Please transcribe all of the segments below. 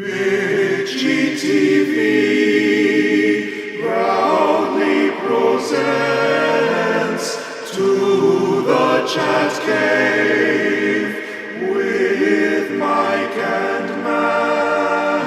McGTV proudly presents To the Chat Cave with Mike and Max.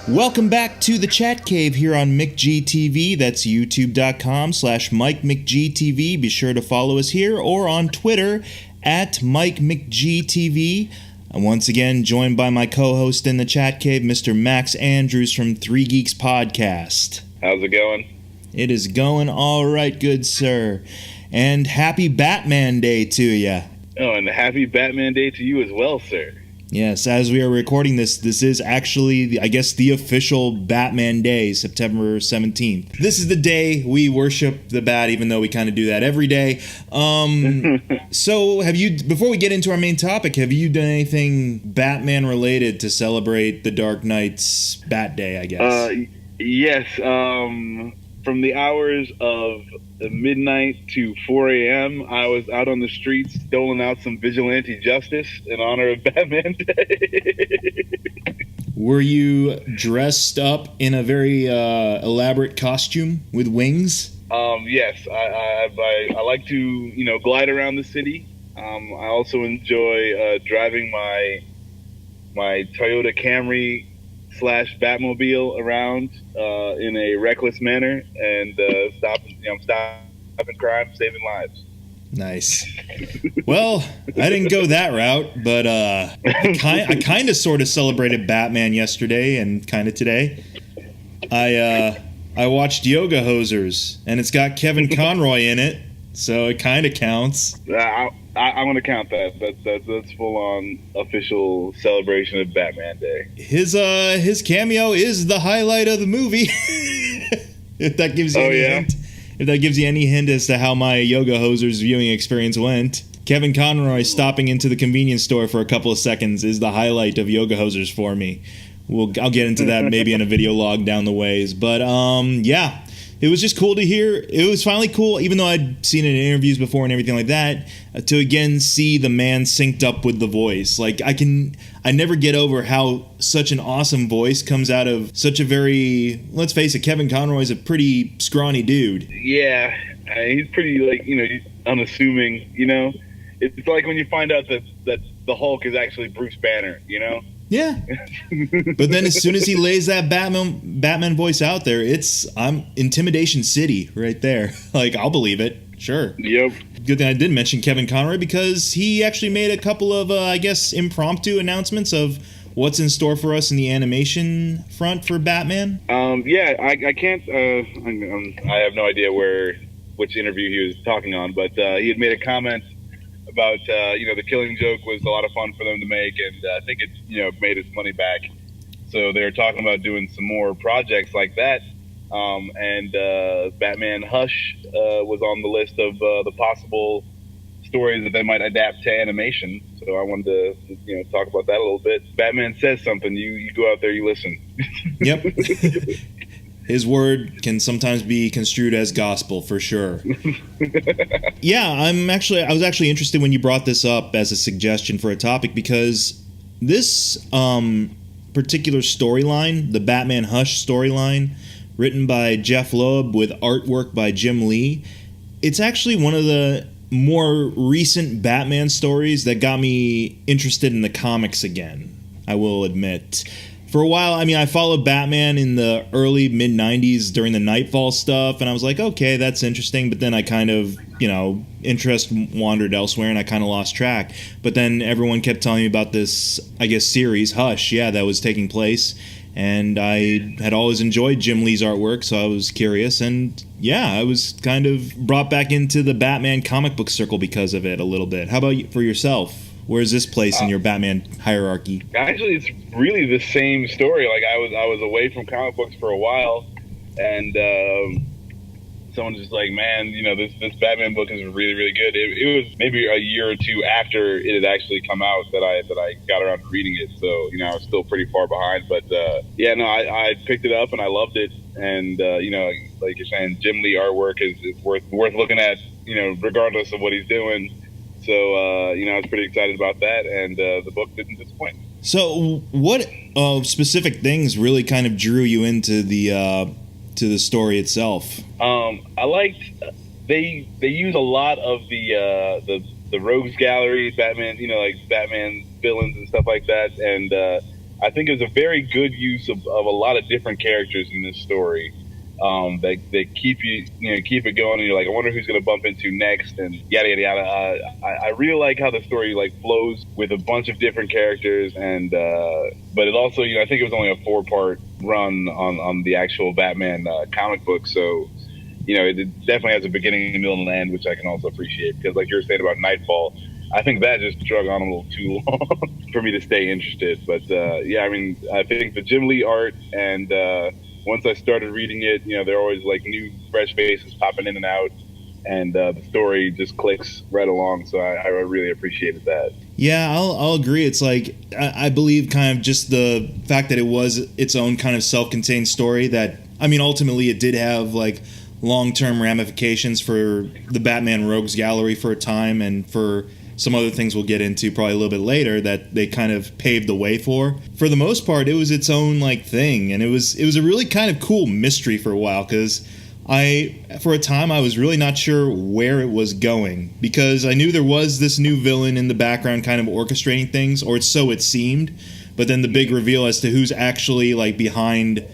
Welcome back to the Chat Cave here on McGTV. That's youtube.com/MikeMcGTV. Be sure to follow us here or on Twitter at MikeMcGTV. I'm once again joined by my co-host in the Chat Cave, Mr. Max Andrews from Three Geeks Podcast. How's it going? It is going all right, good sir. And happy Batman Day to you. Oh, and happy Batman Day to you as well, sir. Yes, as we are recording this is actually, I guess, the official Batman Day, September 17th. This is the day we worship the Bat, even though we kind of do that every day. So, before we get into our main topic, have you done anything Batman-related to celebrate the Dark Knight's Bat Day, I guess? Yes, from the hours of midnight to 4 a.m., I was out on the streets doling out some vigilante justice in honor of Batman Day. Were you dressed up in a very elaborate costume with wings? Yes, I like to, glide around the city. I also enjoy driving my Toyota Camry / Batmobile around in a reckless manner and stopping crime, saving lives. Nice. Well, I didn't go that route, but I kind of sort of celebrated Batman yesterday and kind of today. I watched Yoga Hosers, and it's got Kevin Conroy in it, so it kind of counts. I'm going to count that. That's full-on official celebration of Batman Day. His cameo is the highlight of the movie. If that gives you hint. If that gives you any hint as to how my Yoga Hosers viewing experience went. Kevin Conroy stopping into the convenience store for a couple of seconds is the highlight of Yoga Hosers for me. I'll get into that maybe in a video log down the ways. But, yeah. It was just cool to hear. It was finally cool, even though I'd seen it in interviews before and everything like that, to again see the man synced up with the voice. Like, I never get over how such an awesome voice comes out of such a very, let's face it, Kevin Conroy's a pretty scrawny dude. Yeah, he's pretty, unassuming, It's like when you find out that the Hulk is actually Bruce Banner, Yeah. But then as soon as he lays that Batman voice out there, I'm Intimidation City right there. Like, I'll believe it. Sure. Yep. Good thing I did mention Kevin Conroy because he actually made a couple of, impromptu announcements of what's in store for us in the animation front for Batman. I can't, I have no idea which interview he was talking on, but he had made a comment about the Killing Joke was a lot of fun for them to make, and I think it made its money back. So they're talking about doing some more projects like that, and Batman Hush was on the list of the possible stories that they might adapt to animation. So I wanted to talk about that a little bit. Batman says something, you go out there, you listen. Yep. His word can sometimes be construed as gospel, for sure. Yeah, I was actually interested when you brought this up as a suggestion for a topic, because this particular storyline, the Batman Hush storyline, written by Jeph Loeb with artwork by Jim Lee, it's actually one of the more recent Batman stories that got me interested in the comics again, I will admit. For a while, I followed Batman in the early, mid-90s during the Nightfall stuff, and I was like, okay, that's interesting, but then I kind of, interest wandered elsewhere, and I kind of lost track. But then everyone kept telling me about this, series, Hush, that was taking place, and I had always enjoyed Jim Lee's artwork, so I was curious, and I was kind of brought back into the Batman comic book circle because of it a little bit. How about you, for yourself? Where's this place in your Batman hierarchy? Actually, it's really the same story. Like, I was away from comic books for a while, and someone's just like, man, this Batman book is really, really good. It was maybe a year or two after it had actually come out that I got around to reading it. So, I was still pretty far behind. But, I picked it up, and I loved it. And, like you're saying, Jim Lee artwork is worth looking at, regardless of what he's doing. So, I was pretty excited about that, and the book didn't disappoint. So, what specific things really kind of drew you into the story itself? I liked they use a lot of the rogues gallery, Batman, like Batman villains and stuff like that, and I think it was a very good use of a lot of different characters in this story. That keep keep it going, and you're like, I wonder who's going to bump into next, and yada yada yada. I really like how the story flows with a bunch of different characters, and but it also, I think it was only a 4-part run on the actual Batman comic book, so it definitely has a beginning, middle, and end, which I can also appreciate, because like you were saying about Nightfall, I think that just drug on a little too long for me to stay interested. But yeah, I mean, I think the Jim Lee art, and once I started reading it, there are always new fresh faces popping in and out, and the story just clicks right along. So I really appreciated that. Yeah, I'll agree. It's I believe kind of just the fact that it was its own kind of self-contained story that, I mean, ultimately it did have long-term ramifications for the Batman Rogues Gallery for a time, and for some other things we'll get into probably a little bit later that they kind of paved the way for. For the most part, it was its own thing, and it was a really kind of cool mystery for a while, because for a time I was really not sure where it was going, because I knew there was this new villain in the background kind of orchestrating things, or so it seemed, but then the big reveal as to who's actually behind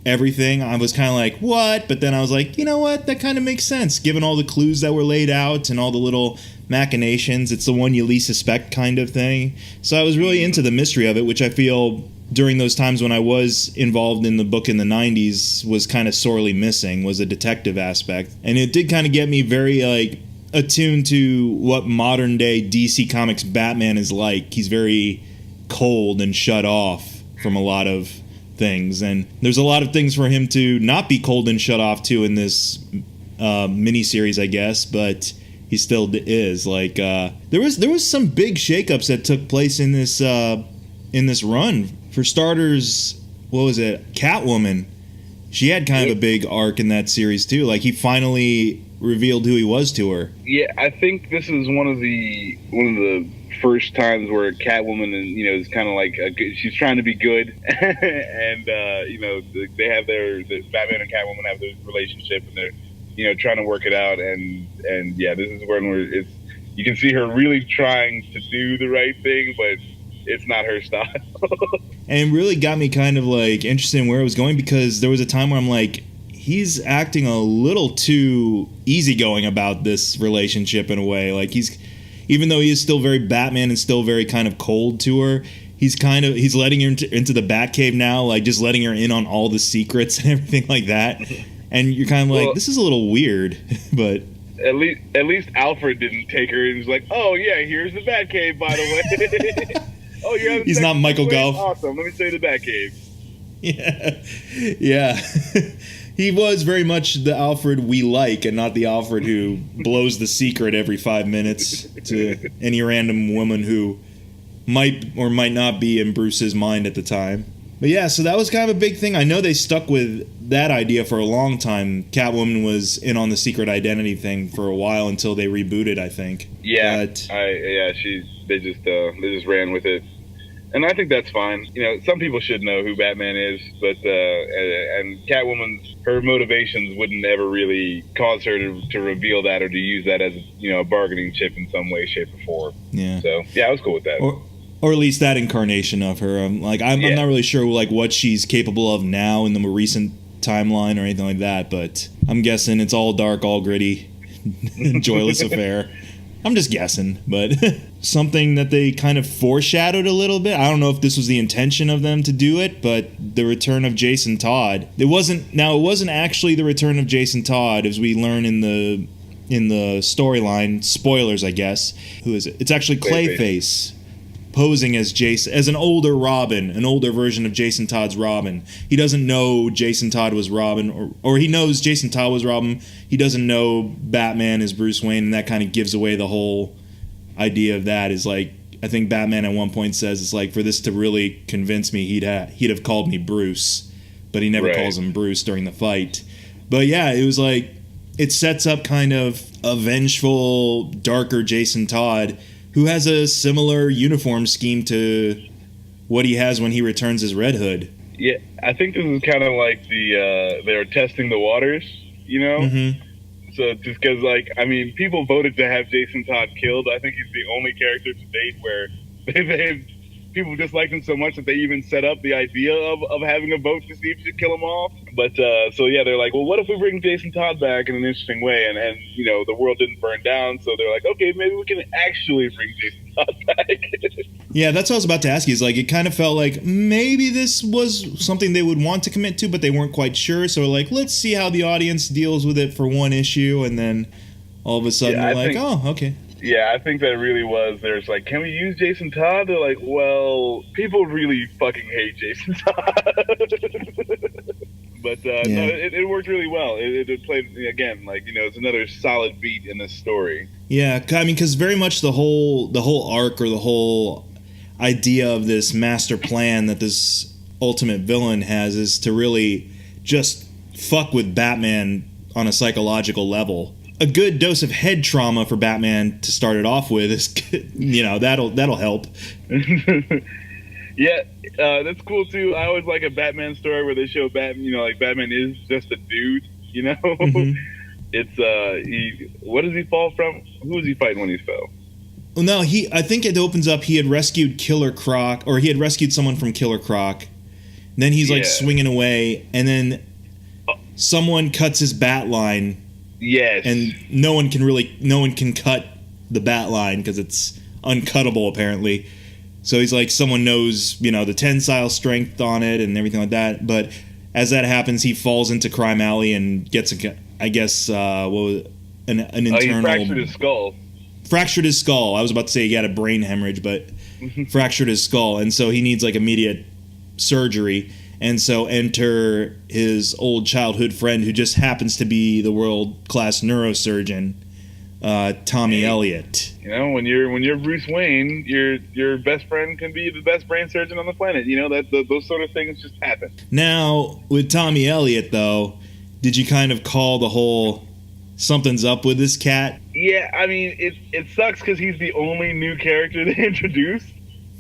everything, I was kind of like, what? But then I was like, you know what? That kind of makes sense, given all the clues that were laid out and all the little machinations. It's the one you least suspect kind of thing. So I was really into the mystery of it, which I feel during those times when I was involved in the book in the 90s was kind of sorely missing, was a detective aspect. And it did kind of get me very attuned to what modern day DC Comics Batman is like. He's very cold and shut off from a lot of things, and there's a lot of things for him to not be cold and shut off to in this miniseries, I guess, but he still is. There was some big shakeups that took place in this run. For starters, what was it? Catwoman. She had kind of a big arc in that series too. He finally revealed who he was to her. Yeah, I think this is one of the first times where Catwoman is kind of she's trying to be good, and they have the Batman and Catwoman have this relationship, and they're trying to work it out, and yeah, this is when you can see her really trying to do the right thing, but it's not her style. And it really got me kind of interested in where it was going, because there was a time where I'm he's acting a little too easygoing about this relationship in a way. Even though he is still very Batman and still very kind of cold to her, he's letting her into the Batcave now, just letting her in on all the secrets and everything like that. And you're kind of this is a little weird, but at least Alfred didn't take her and was like, oh yeah, here's the Batcave, by the way. Oh, yeah, he's not Michael Golf. Awesome. Let me say the Batcave. Yeah. He was very much the Alfred we like, and not the Alfred who blows the secret every 5 minutes to any random woman who might or might not be in Bruce's mind at the time. But yeah, so that was kind of a big thing. I know they stuck with that idea for a long time. Catwoman was in on the secret identity thing for a while until they rebooted, I think. Yeah, they just ran with it. And I think that's fine. Some people should know who Batman is, but and Catwoman's, her motivations wouldn't ever really cause her to reveal that or to use that as a bargaining chip in some way, shape, or form. Yeah. So yeah, I was cool with that. Or at least that incarnation of her. I'm not really sure what she's capable of now in the more recent timeline or anything like that, but I'm guessing it's all dark, all gritty, joyless affair. I'm just guessing, but something that they kind of foreshadowed a little bit. I don't know if this was the intention of them to do it, but the return of Jason Todd. It wasn't actually the return of Jason Todd, as we learn in the storyline. Spoilers, I guess. Who is it? It's actually Clayface. Posing as Jason, as an older Robin, an older version of Jason Todd's Robin. He doesn't know Jason Todd was Robin, or he knows Jason Todd was Robin. He doesn't know Batman is Bruce Wayne, and that kind of gives away the whole idea of that. Is I think Batman at one point says it's for this to really convince me, he'd have called me Bruce, but he never calls him Bruce during the fight. But yeah, it was it sets up kind of a vengeful, darker Jason Todd, who has a similar uniform scheme to what he has when he returns as Red Hood. Yeah, I think this is kind of like they're testing the waters, you know? Mm-hmm. So just because, like, I mean, people voted to have Jason Todd killed. I think he's the only character to date where people disliked him so much that they even set up the idea of having a vote to see if you should kill him off. But so yeah, they're like, well, what if we bring Jason Todd back in an interesting way? And you know, the world didn't burn down, so they're like, okay, maybe we can actually bring Jason Todd back. Yeah, that's what I was about to ask you. Is like, it kind of felt like maybe this was something they would want to commit to, but they weren't quite sure. So like, let's see how the audience deals with it for one issue, and then all of a sudden they're like, oh, okay. Yeah, I think that really was. There's like, can we use Jason Todd? They're like, well, people really fucking hate Jason Todd. But no, it worked really well. It played, again, like, you know, it's another solid beat in this story. Yeah, I mean, because very much the whole arc, or the whole idea of this master plan that this ultimate villain has, is to really just fuck with Batman on a psychological level. A good dose of head trauma for Batman to start it off with is, you know, that'll help. Yeah, that's cool too. I always like a Batman story where they show Batman, you know, like Batman is just a dude, you know. Mm-hmm. It's what does he fall from? Who was he fighting when he fell? Well, no, I think it opens up. He had rescued Killer Croc, or he had rescued someone from Killer Croc. Then he's like swinging away, and then someone cuts his bat line. Yes, and no one can cut the bat line because it's uncuttable apparently. So he's like, someone knows, you know, the tensile strength on it and everything like that. But as that happens, he falls into Crime Alley and gets, I guess, an internal. He fractured his skull. Fractured his skull. I was about to say he had a brain hemorrhage, but fractured his skull, and so he needs like immediate surgery. And so enter his old childhood friend, who just happens to be the world-class neurosurgeon, Tommy Elliott. You know, when you're Bruce Wayne, your best friend can be the best brain surgeon on the planet. You know, those sort of things just happen. Now, with Tommy Elliott, though, did you kind of call the whole something's up with this cat? Yeah, I mean, it sucks because he's the only new character they introduced.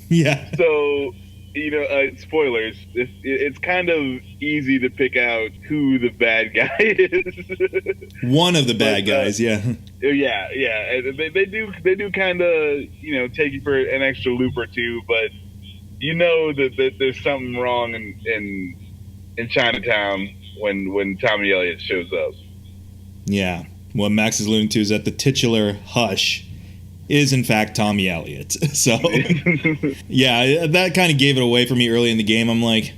Yeah. So, you know, spoilers, it's kind of easy to pick out who the bad guy is. One of the bad guys, yeah. Yeah. They do kind of, you know, take you for an extra loop or two, but you know that there's something wrong in Chinatown when Tommy Elliott shows up. Yeah. What Max is alluding to is that the titular Hush is in fact Tommy Elliott. So yeah, that kind of gave it away for me early in the game. I'm like,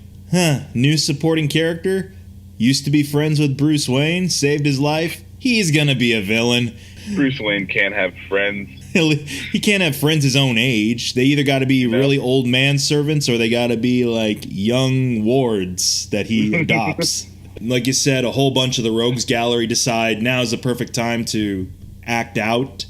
new supporting character, used to be friends with Bruce Wayne, saved his life, he's gonna be a villain. Bruce Wayne can't have friends. He can't have friends his own age. They either got to be really old man servants, or they got to be like young wards that he adopts. Like you said, a whole bunch of the rogues gallery decide now is the perfect time to act out.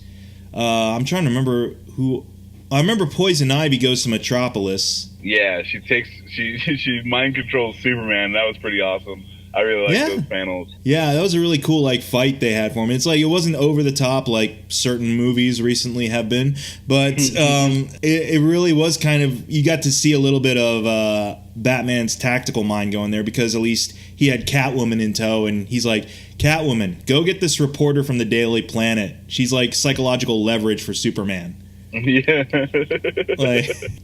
I'm trying to remember who. I remember Poison Ivy goes to Metropolis. Yeah, she mind controls Superman. That was pretty awesome. I really like those panels. Yeah, that was a really cool fight they had for him. It's like, it wasn't over the top like certain movies recently have been, but it really was kind of, you got to see a little bit of Batman's tactical mind going there, because at least he had Catwoman in tow, and he's like, Catwoman, go get this reporter from the Daily Planet. She's like psychological leverage for Superman. Yeah.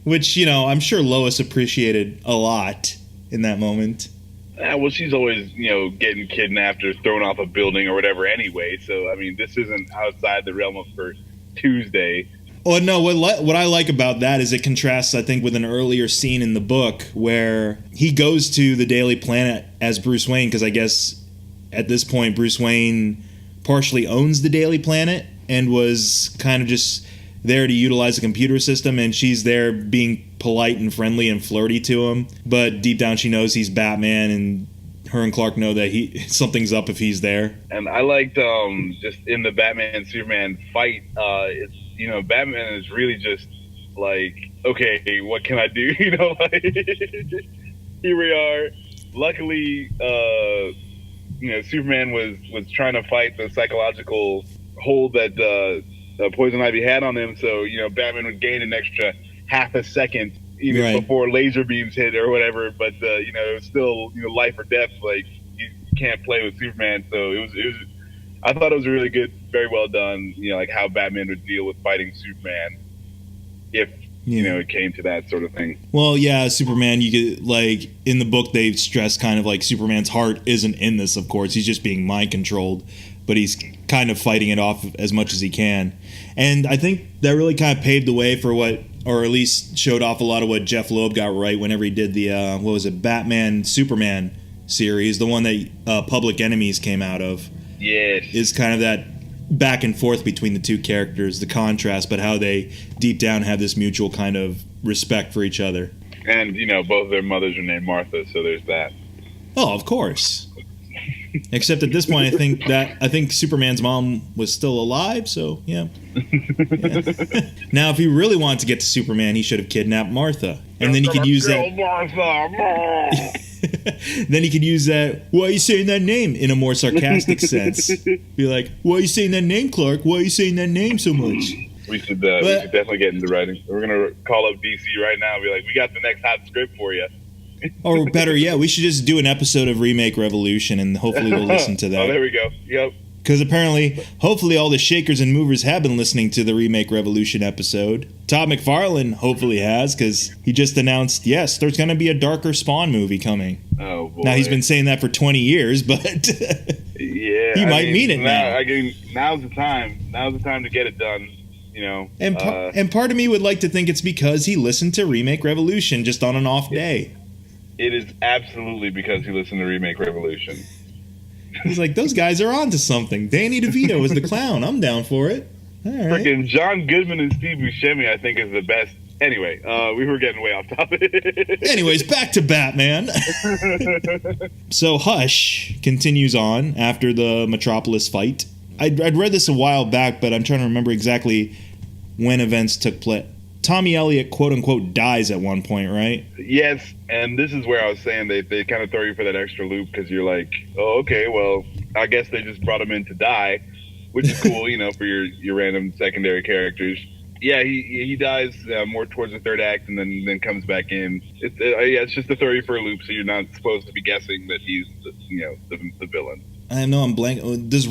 Which, you know, I'm sure Lois appreciated a lot in that moment. Well, she's always, you know, getting kidnapped or thrown off a building or whatever anyway. So, I mean, this isn't outside the realm of her Tuesday. Oh, no, what I like about that is it contrasts, I think, with an earlier scene in the book where he goes to the Daily Planet as Bruce Wayne, because I guess at this point Bruce Wayne partially owns the Daily Planet and was kind of just there to utilize the computer system, and she's there being polite and friendly and flirty to him, but deep down she knows he's Batman, and her and Clark know that something's up if he's there. And I liked just in the Batman Superman fight, it's, you know, Batman is really just like, okay, what can I do? You know, like, here we are. Luckily, you know, Superman was trying to fight the psychological hold that Poison Ivy had on him, so, you know, Batman would gain an extra half a second even before laser beams hit or whatever. But it was still life or death. Like you can't play with Superman. So it was. I thought it was really good, very well done. Like how Batman would deal with fighting Superman if it came to that sort of thing. Well, yeah, Superman. You get like in the book they stress kind of like Superman's heart isn't in this. Of course, he's just being mind controlled, but he's kind of fighting it off as much as he can. And I think that really kind of paved the way for what, or at least showed off a lot of what Jeph Loeb got right whenever he did the Batman Superman series, the one that Public Enemies came out of. Yes. Is kind of that back and forth between the two characters, the contrast, but how they deep down have this mutual kind of respect for each other. And, both their mothers are named Martha, so there's that. Oh, of course. Except at this point, I think Superman's mom was still alive, so yeah. Now, if he really wanted to get to Superman, he should have kidnapped Martha. And then he could use that... Martha! Then he could use that, why are you saying that name, in a more sarcastic sense. Be like, why are you saying that name, Clark? Why are you saying that name so much? We should definitely get into writing. We're going to call up DC right now and be like, we got the next hot script for you. Or better yet, we should just do an episode of Remake Revolution and hopefully we'll listen to that. Oh, there we go. Yep. Because apparently, hopefully all the shakers and movers have been listening to the Remake Revolution episode. Todd McFarlane hopefully has, because he just announced, yes, there's going to be a darker Spawn movie coming. Oh, boy. Now, he's been saying that for 20 years, but yeah, he might mean it now. Now's the time. Now's the time to get it done. And part of me would like to think it's because he listened to Remake Revolution just on an off day. It is absolutely because he listened to Remake Revolution. He's like, those guys are onto something. Danny DeVito is the clown. I'm down for it. All right. Freaking John Goodman and Steve Buscemi, I think, is the best. Anyway, we were getting way off topic. Anyways, back to Batman. So Hush continues on after the Metropolis fight. I'd read this a while back, but I'm trying to remember exactly when events took place. Tommy Elliott, quote-unquote, dies at one point, right? Yes, and this is where I was saying they kind of throw you for that extra loop because you're like, oh, okay, well, I guess they just brought him in to die, which is cool, for your random secondary characters. Yeah, he dies more towards the third act and then comes back in. It's just to throw you for a loop so you're not supposed to be guessing that he's the villain. I know I'm blank. Does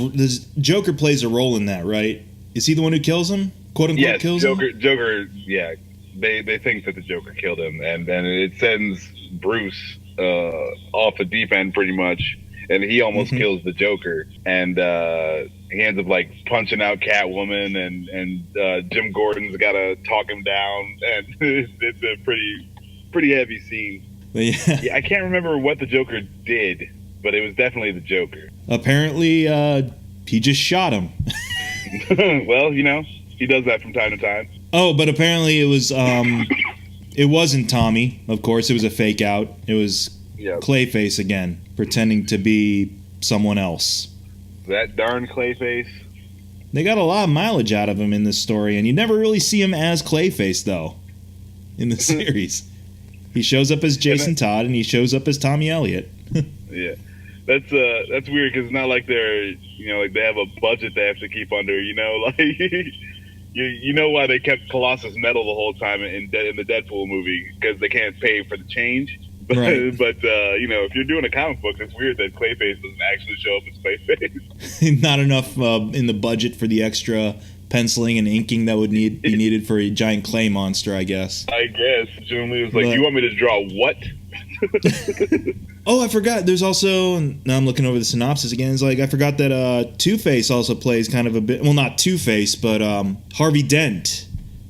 Joker plays a role in that, right? Is he the one who kills him? Quote unquote, kills him? Joker, yeah. They think that the Joker killed him, and then it sends Bruce off a deep end pretty much, and he almost kills the Joker, and he ends up like punching out Catwoman, and Jim Gordon's got to talk him down, and it's a pretty heavy scene. Yeah, I can't remember what the Joker did, but it was definitely the Joker. Apparently, he just shot him. Well, he does that from time to time. Oh, but apparently it was it wasn't Tommy, of course. It was a fake out. It was Clayface again, pretending to be someone else. That darn Clayface. They got a lot of mileage out of him in this story, and you never really see him as Clayface, though, in the series. He shows up as Jason Todd, and he shows up as Tommy Elliott. Yeah. That's weird, because it's not like they're, like they have a budget they have to keep under, like... You know why they kept Colossus Metal the whole time in the Deadpool movie, because they can't pay for the change. But, right. But if you're doing a comic book, it's weird that Clayface doesn't actually show up as Clayface. Not enough in the budget for the extra penciling and inking that would be needed for a giant clay monster, I guess. I guess. Jim Lee was like, you want me to draw what? Oh, I forgot. There's also, now I'm looking over the synopsis again, it's like, I forgot that Two-Face also plays kind of a bit, well, not Two-Face, but Harvey Dent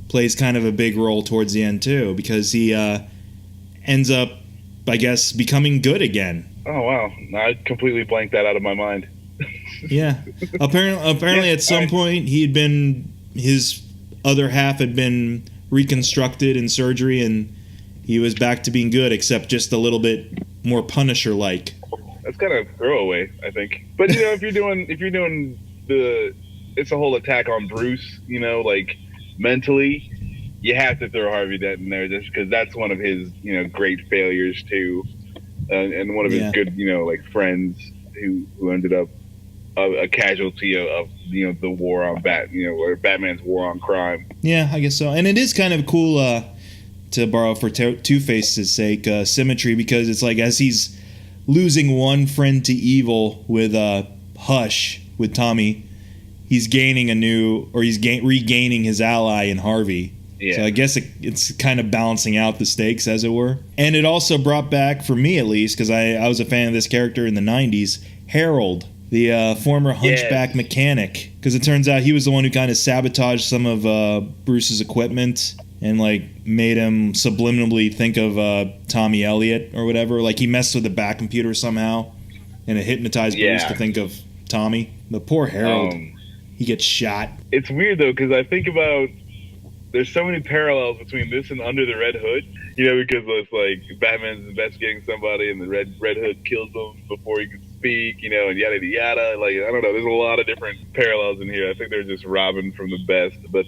plays kind of a big role towards the end, too, because he ends up, I guess, becoming good again. Oh, wow. I completely blanked that out of my mind. Yeah. Apparently at some point, his other half had been reconstructed in surgery, and he was back to being good, except just a little bit more Punisher-like. That's kind of throwaway, I think. But if you're doing it's a whole attack on Bruce, like mentally, you have to throw Harvey Dent in there just because that's one of his great failures too, and one of his good like friends who ended up a casualty of the war on or Batman's war on crime. Yeah, I guess so. And it is kind of cool to borrow for Two-Face's sake, symmetry, because it's like as he's losing one friend to evil with Hush, with Tommy, he's gaining regaining his ally in Harvey. Yeah. So I guess it's kind of balancing out the stakes, as it were. And it also brought back, for me at least, because I was a fan of this character in the 90s, Harold, the former hunchback mechanic. Because it turns out he was the one who kind of sabotaged some of Bruce's equipment and like made him subliminally think of Tommy Elliott or whatever. Like he messed with the back computer somehow and it hypnotized Bruce to think of Tommy. The poor Harold, he gets shot. It's weird though, because I think about there's so many parallels between this and Under the Red Hood. You know, because it's like Batman's investigating somebody and the Red Hood kills him before he can speak, you know, and yada yada. Like, I don't know, there's a lot of different parallels in here. I think they're just robbing from the best. But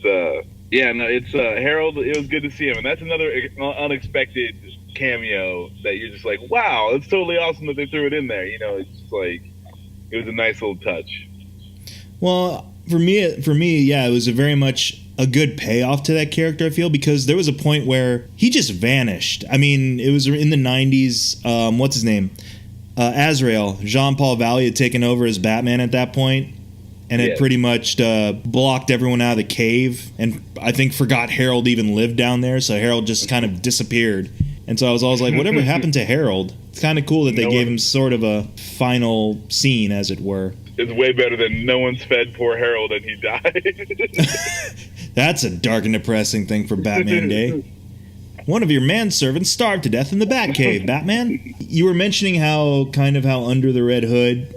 yeah, no, it's Harold, it was good to see him. And that's another unexpected cameo that you're just like, wow, it's totally awesome that they threw it in there. You know, it's just like, it was a nice little touch. Well, for me, yeah, it was a very much a good payoff to that character, I feel, because there was a point where he just vanished. I mean, it was in the 90s. What's his name? Azrael. Jean-Paul Valley had taken over as Batman at that point, and it pretty much blocked everyone out of the cave, and I think forgot Harold even lived down there, so Harold just kind of disappeared. And so I was always like, whatever happened to Harold? It's kind of cool that they gave him sort of a final scene, as it were. It's way better than no one's fed poor Harold and he died. That's a dark and depressing thing for Batman Day. One of your manservants starved to death in the Batcave, Batman. You were mentioning how Under the Red Hood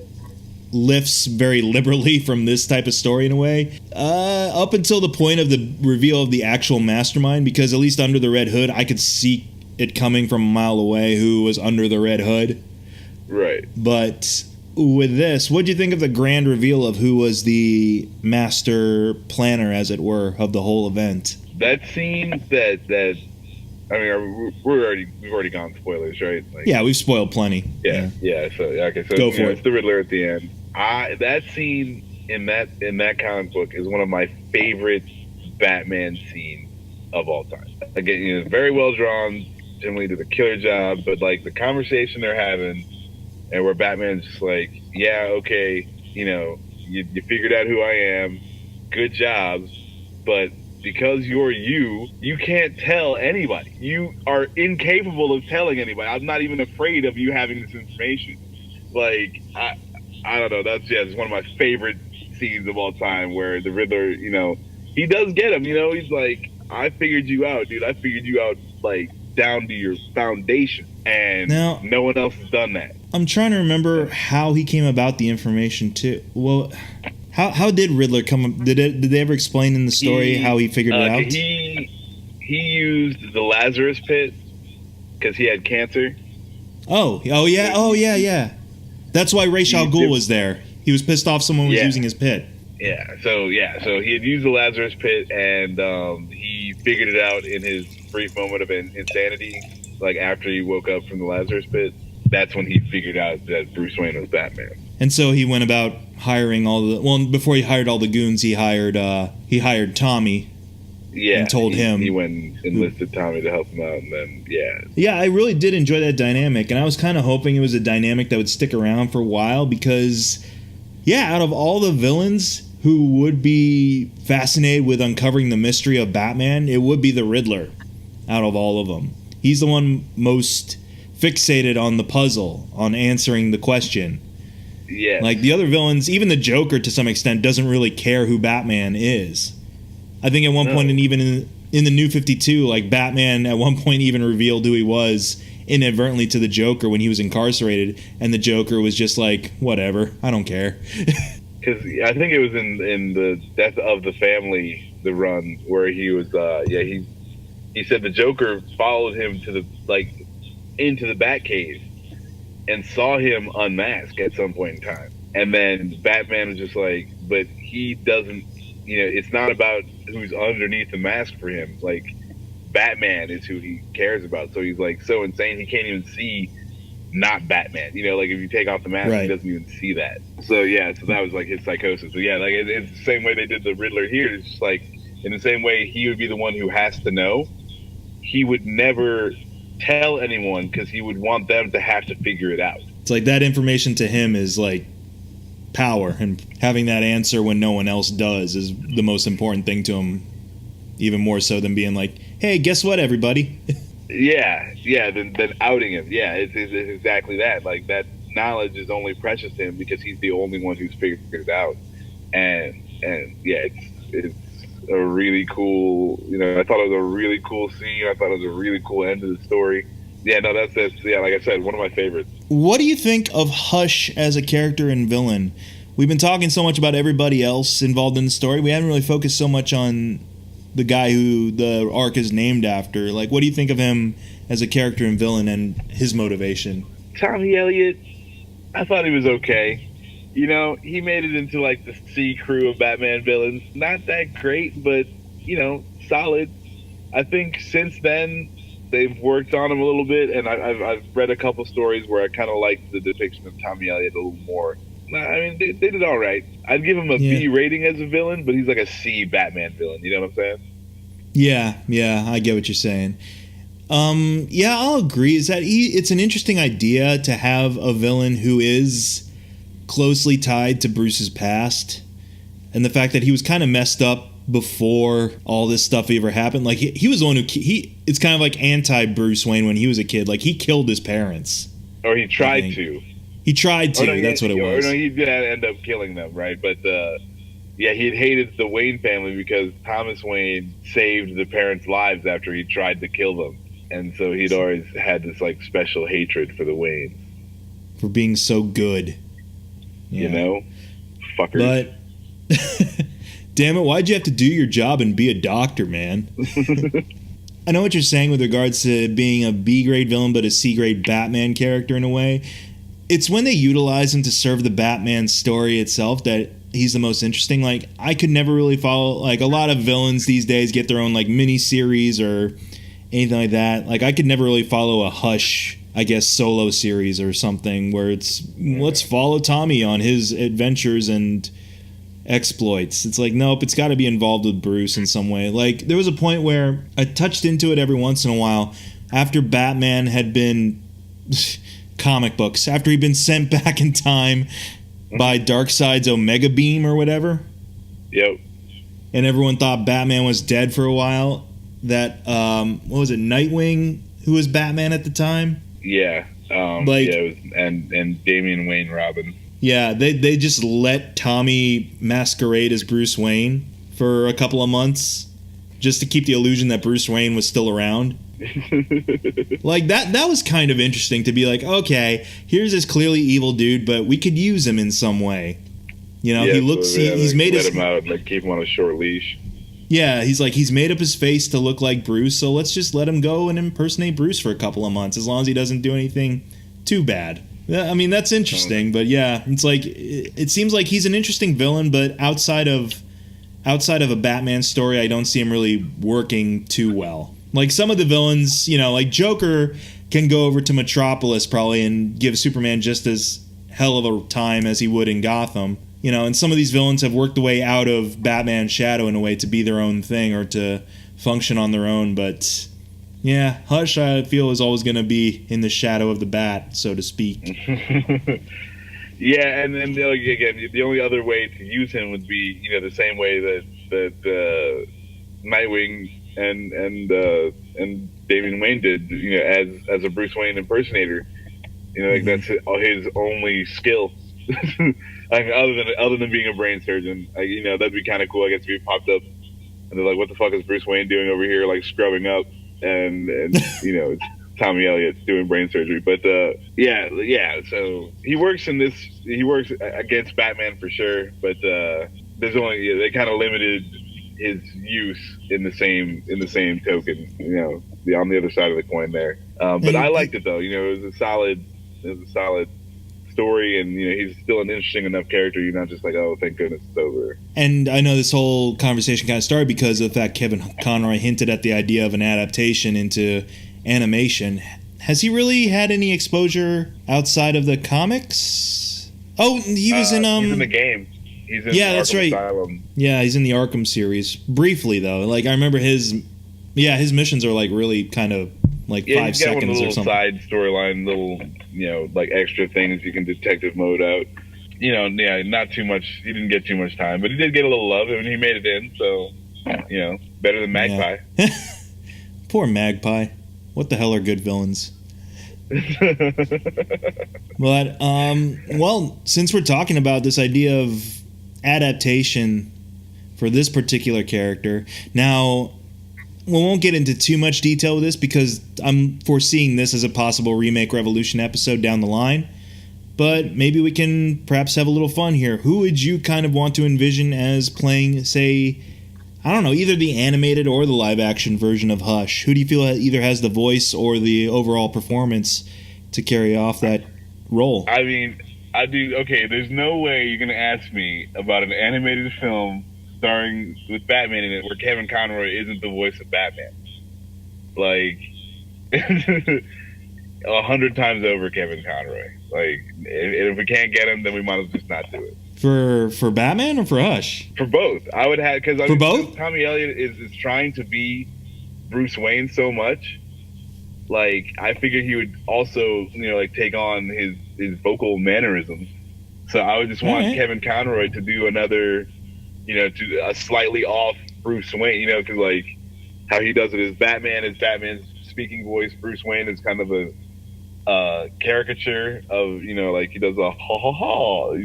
lifts very liberally from this type of story in a way. Up until the point of the reveal of the actual mastermind, because at least Under the Red Hood, I could see it coming from a mile away who was under the Red Hood. Right. But with this, what do you think of the grand reveal of who was the master planner, as it were, of the whole event? That scene that I mean, we've already gone spoilers, right? Like, yeah, we've spoiled plenty. Yeah. So okay, so go for it. It's the Riddler at the end. That scene in that comic book is one of my favorite Batman scenes of all time. Again, you know, very well drawn. Generally did a killer job, but like the conversation they're having. And where Batman's just like, yeah, okay, you know, you figured out who I am, good job, but because you're you can't tell anybody. You are incapable of telling anybody. I'm not even afraid of you having this information. Like, I don't know, it's one of my favorite scenes of all time where the Riddler, you know, he does get him, you know, he's like, I figured you out, dude. I figured you out, like, down to your foundation. And now, no one else has done that. I'm trying to remember how he came about the information too. Well, how did Riddler come? Did they ever explain in the story how he figured it out? He used the Lazarus pit because he had cancer. Oh yeah. That's why Ra's al Ghul was there. He was pissed off someone was using his pit. So he had used the Lazarus pit, and he figured it out in his brief moment of insanity. Like after he woke up from the Lazarus pit, that's when he figured out that Bruce Wayne was Batman. And so he went about hiring before he hired all the goons, he hired Tommy. Yeah, and told him. He went and enlisted Tommy to help him out, and then Yeah, I really did enjoy that dynamic, and I was kind of hoping it was a dynamic that would stick around for a while because, out of all the villains who would be fascinated with uncovering the mystery of Batman, it would be the Riddler. Out of all of them, he's the one most fixated on the puzzle, on answering the question. Yeah. Like the other villains, even the Joker to some extent doesn't really care who Batman is. I think at one point, and even in the New 52, like Batman at one point even revealed who he was inadvertently to the Joker when he was incarcerated, and the Joker was just like, whatever, I don't care. Because I think it was in the Death of the Family, the run, where he was, he said the Joker followed him to into the Batcave and saw him unmask at some point in time. And then Batman was just like, but he doesn't, it's not about who's underneath the mask for him. Like, Batman is who he cares about. So he's like so insane he can't even see not Batman. Like if you take off the mask, He doesn't even see that. So so that was like his psychosis. So like it's the same way they did the Riddler here. It's just like in the same way he would be the one who has to know. he would never tell anyone because he would want them to have to figure it out. It's like that information to him is like power, and having that answer when no one else does is the most important thing to him, even more so than being like, hey, guess what, everybody? Than outing him. Yeah, it's exactly that. Like, that knowledge is only precious to him because he's the only one who's figured it out. And yeah, it's a really cool, I thought it was a really cool scene. I thought it was a really cool end to the story. Yeah, no, that's like I said, one of my favorites. What do you think of Hush as a character and villain? We've been talking so much about everybody else involved in the story. We haven't really focused so much on the guy who the arc is named after. Like, what do you think of him as a character and villain and his motivation? Tommy Elliott, I thought he was okay. He made it into like the C crew of Batman villains. Not that great, but solid. I think since then they've worked on him a little bit, and I've read a couple stories where I kind of liked the depiction of Tommy Elliott a little more. I mean, they did all right. I'd give him a B rating as a villain, but he's like a C Batman villain. You know what I'm saying? Yeah, I get what you're saying. I'll agree. Is that it's an interesting idea to have a villain who is closely tied to Bruce's past, and the fact that he was kind of messed up before all this stuff ever happened. Like, he was the one who it's kind of like anti-Bruce Wayne when he was a kid. Like, he killed his parents, or he tried to. He tried to. That's what it was. Or no, he did end up killing them, right? But he had hated the Wayne family because Thomas Wayne saved the parents' lives after he tried to kill them, and so he'd always had this like special hatred for the Waynes for being so good. Yeah. Fuckers. But damn it, why'd you have to do your job and be a doctor, man? I know what you're saying with regards to being a B-grade villain but a C-grade Batman character in a way. It's when they utilize him to serve the Batman story itself that he's the most interesting. Like, I could never really follow, like, a lot of villains these days get their own, like, mini-series or anything like that. Like, I could never really follow a Hush, I guess, solo series or something where it's, let's follow Tommy on his adventures and exploits. It's like, nope, it's got to be involved with Bruce in some way. Like, there was a point where I touched into it every once in a while after Batman had been comic books, after he'd been sent back in time by Darkseid's Omega Beam or whatever. Yep. And everyone thought Batman was dead for a while. That what was it, Nightwing, who was Batman at the time? Yeah. It was, and Damian Wayne Robin. Yeah, they just let Tommy masquerade as Bruce Wayne for a couple of months just to keep the illusion that Bruce Wayne was still around. Like, that was kind of interesting to be like, okay, here's this clearly evil dude, but we could use him in some way. He looks, he's made let him out, like, keep him on a short leash. Yeah, he's made up his face to look like Bruce, so let's just let him go and impersonate Bruce for a couple of months, as long as he doesn't do anything too bad. I mean, that's interesting, but yeah, it's like, it seems like he's an interesting villain, but outside of a Batman story, I don't see him really working too well. Like, some of the villains, like Joker can go over to Metropolis probably and give Superman just as hell of a time as he would in Gotham. And some of these villains have worked their way out of Batman's shadow in a way to be their own thing or to function on their own. But yeah, Hush, I feel, is always going to be in the shadow of the Bat, so to speak. Yeah, and then again, the only other way to use him would be the same way that Nightwing and Damian Wayne did, as a Bruce Wayne impersonator. That's his only skill. I mean, other than being a brain surgeon, that'd be kind of cool. I guess if he popped up and they're like, "What the fuck is Bruce Wayne doing over here, like scrubbing up?" And it's Tommy Elliott doing brain surgery. But yeah. So he works in this. He works against Batman for sure. But there's only they kind of limited his use in the same token. On the other side of the coin there. But I liked it though. It was a solid story, and he's still an interesting enough character. You're not just like, oh, thank goodness it's over. And I know this whole conversation kind of started because of the fact Kevin Conroy hinted at the idea of an adaptation into animation. Has he really had any exposure outside of the comics? Oh, he was in he's in the game. He's in that's right. Asylum. Yeah, he's in the Arkham series briefly though. Like, I remember his Yeah, his missions are like really kind of like 5 he's got one of seconds the or little something. side storyline, little, like extra things you can detective mode out. Not too much. He didn't get too much time, but he did get a little love, and he made it in. So, better than Magpie. Yeah. Poor Magpie. What the hell are good villains? But well, since we're talking about this idea of adaptation for this particular character, now we won't get into too much detail with this because I'm foreseeing this as a possible Remake Revolution episode down the line. But maybe we can perhaps have a little fun here. Who would you kind of want to envision as playing, say, I don't know, either the animated or the live-action version of Hush? Who do you feel either has the voice or the overall performance to carry off that role? I mean, I do. Okay, there's no way you're going to ask me about an animated film starring with Batman in it where Kevin Conroy isn't the voice of Batman. Like, 100 times over Kevin Conroy. Like, if we can't get him, then we might as well just not do it. For Batman or for Hush? For both. I would have, because both? Tommy Elliott is trying to be Bruce Wayne so much. Like, I figured he would also, take on his vocal mannerisms. So I would just want Kevin Conroy to do another, to a slightly off Bruce Wayne, because like how he does it is Batman's speaking voice. Bruce Wayne is kind of a caricature of, like he does a ha ha ha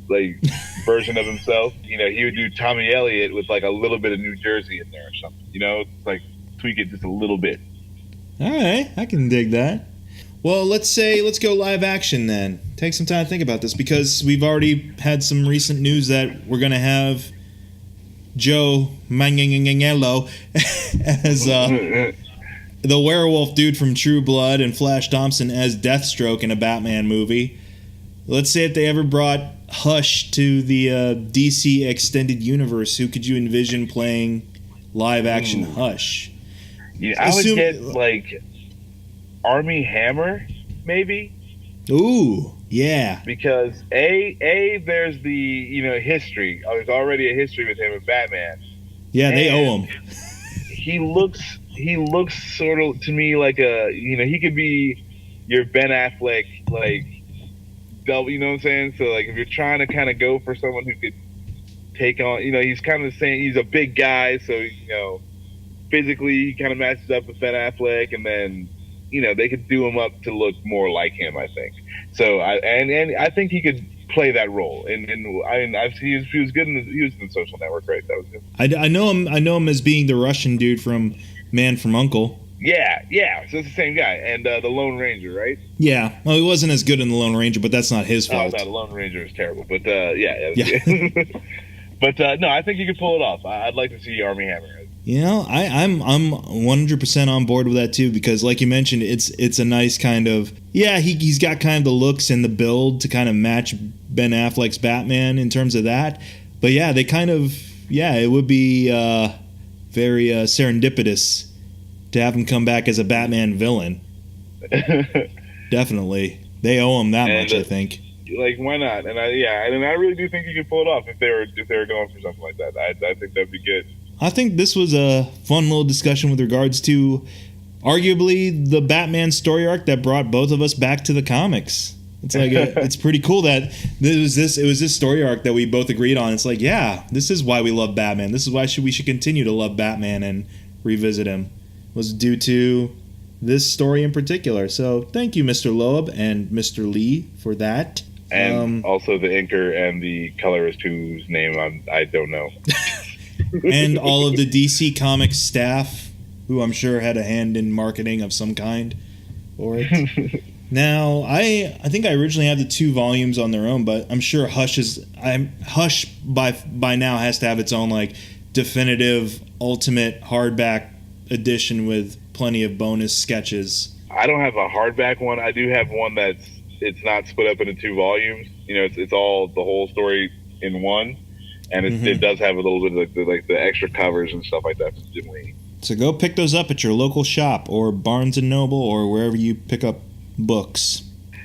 like version of himself. He would do Tommy Elliott with like a little bit of New Jersey in there or something. It's like tweak it just a little bit. All right, I can dig that. Well, let's go live action then. Take some time to think about this because we've already had some recent news that we're going to have Joe Manganiello as the werewolf dude from True Blood and Flash Thompson as Deathstroke in a Batman movie. Let's say if they ever brought Hush to the DC Extended Universe, who could you envision playing live action Hush? Yeah, I would get like Armie Hammer, maybe. Ooh, yeah. Because there's the history. There's already a history with him and Batman. Yeah, they owe him. He looks sort of to me like he could be your Ben Affleck like double. You know what I'm saying? So like if you're trying to kind of go for someone who could take on, he's kind of saying he's a big guy, so physically he kind of matches up with Ben Affleck, and then they could do him up to look more like him, I think. So I think he could play that role. And he was good he was in the Social Network, right? That was him. I know him as being the Russian dude from Man from U.N.C.L.E. Yeah. So it's the same guy, and the Lone Ranger, right? Yeah. Well, he wasn't as good in the Lone Ranger, but that's not his fault. Oh, no, the Lone Ranger is terrible, but yeah. But no, I think you could pull it off. I'd like to see Armie Hammer. I'm 100% on board with that too, because like you mentioned, it's a nice kind of, he's got kind of the looks and the build to kind of match Ben Affleck's Batman in terms of that. But yeah, they kind of, it would be very serendipitous to have him come back as a Batman villain. Definitely. They owe him that much, I think. Like, why not? And I really do think you could pull it off if they were going for something like that. I think that'd be good. I think this was a fun little discussion with regards to arguably the Batman story arc that brought both of us back to the comics. It's like it's pretty cool that it was this story arc that we both agreed on. It's like, this is why we love Batman. This is why we should continue to love Batman and revisit him. It was due to this story in particular. So thank you, Mr. Loeb and Mr. Lee, for that. And also the inker and the colorist whose name I don't know. And all of the DC Comics staff, who I'm sure had a hand in marketing of some kind for it. Now, I think I originally had the 2 volumes on their own, but I'm sure Hush by now has to have its own like definitive ultimate hardback edition with plenty of bonus sketches. I don't have a hardback one. I do have one it's not split up into 2 volumes. It's all the whole story in one. And it does have a little bit of the extra covers and stuff like that from Jim Lee. So go pick those up at your local shop or Barnes & Noble or wherever you pick up books.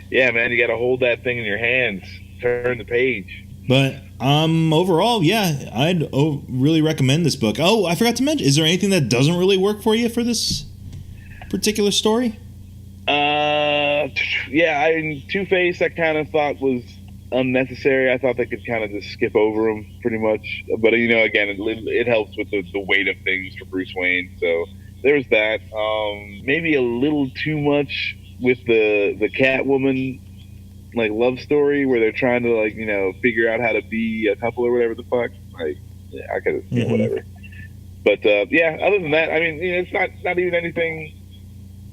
Yeah, man, you got to hold that thing in your hands. Turn the page. But Overall, yeah, I'd really recommend this book. Oh, I forgot to mention, is there anything that doesn't really work for you for this particular story? Yeah, Two-Face I kind of thought was unnecessary. I thought they could kind of just skip over him pretty much. But, again, it helps with the weight of things for Bruce Wayne. So there's that. Maybe a little too much with the Catwoman like love story where they're trying to figure out how to be a couple or whatever the fuck. Like, yeah, I could whatever. But yeah, other than that, I mean, it's not even anything.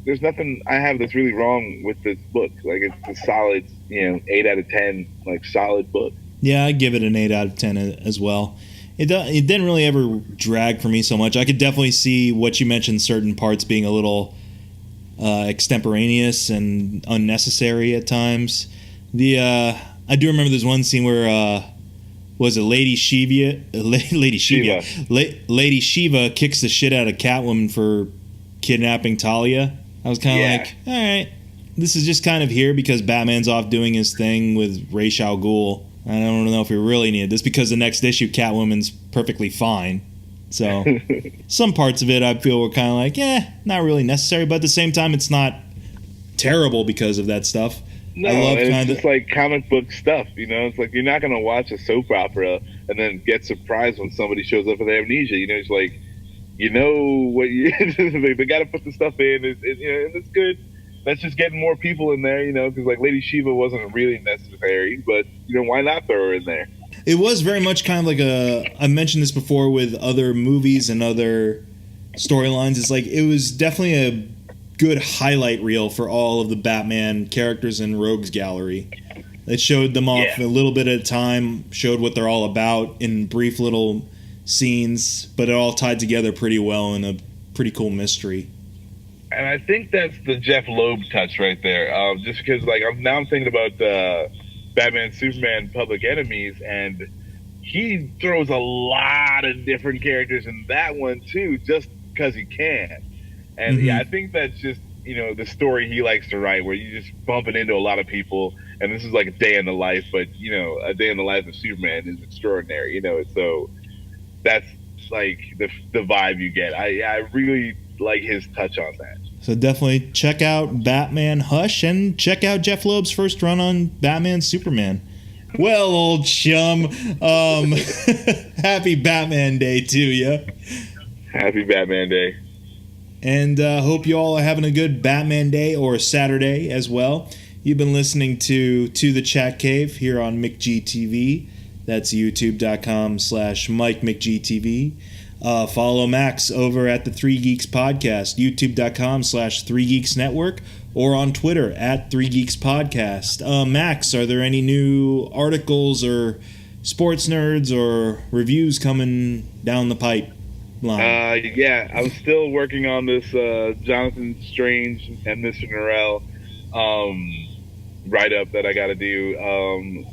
There's nothing I have that's really wrong with this book. Like, it's a solid, 8 out of 10, like solid book. Yeah, I give it an 8 out of 10 as well. It didn't really ever drag for me so much. I could definitely see what you mentioned, certain parts being a little extemporaneous and unnecessary at times. I do remember there's one scene where was it Lady Shiva kicks the shit out of Catwoman for kidnapping Talia. I was kind of like, all right, this is just kind of here because Batman's off doing his thing with Ra's al Ghul. I don't know if we really needed this because the next issue Catwoman's perfectly fine. So some parts of it I feel were kind of like, not really necessary, but at the same time it's not terrible because of that stuff. No, it's just like comic book stuff, It's like you're not going to watch a soap opera and then get surprised when somebody shows up with amnesia. It's like, what they got to put the stuff in. And it's good. That's just getting more people in there, because like Lady Shiva wasn't really necessary, but why not throw her in there? It was very much kind of like I mentioned this before with other movies and other storylines. It's like it was definitely a good highlight reel for all of the Batman characters in Rogues Gallery. It showed them off a little bit at a time, showed what they're all about in brief little scenes, but it all tied together pretty well in a pretty cool mystery. And I think that's the Jeph Loeb touch right there. Just because, I'm thinking about Batman, Superman, Public Enemies, and he throws a lot of different characters in that one too, just because he can. And I think that's just the story he likes to write, where you just bumping into a lot of people, and this is like a day in the life, but a day in the life of Superman is extraordinary. So that's like the vibe you get. I really like his touch on that. So definitely check out Batman Hush and check out Jeph Loeb's first run on Batman Superman. Well, old chum, happy Batman Day to you. Happy Batman Day. And hope you all are having a good Batman Day or Saturday as well. You've been listening to the Chat Cave here on McGTV. That's youtube.com/MikeMcGTV. Follow Max over at the 3 Geeks Podcast, youtube.com/3 Geeks Network, or on Twitter at 3 Geeks Podcast. Max, are there any new articles or sports nerds or reviews coming down the pipe? I was still working on this Jonathan Strange and Mr. Norrell write-up that I got to do.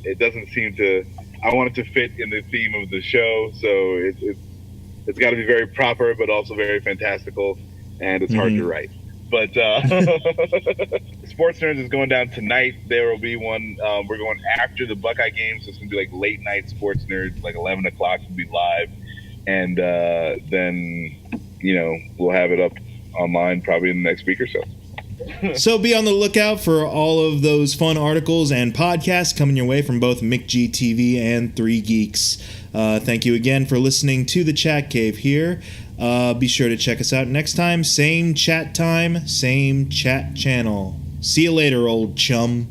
It doesn't seem to. I want it to fit in the theme of the show, so it's got to be very proper, but also very fantastical, and it's hard to write. But Sports Nerds is going down tonight. There will be one. We're going after the Buckeye game, so it's going to be like late night Sports Nerds, like 11 o'clock will be live. And then, we'll have it up online probably in the next week or so. So be on the lookout for all of those fun articles and podcasts coming your way from both McGTV and 3 Geeks. Thank you again for listening to the Chat Cave here. Be sure to check us out next time. Same chat time, same chat channel. See you later, old chum.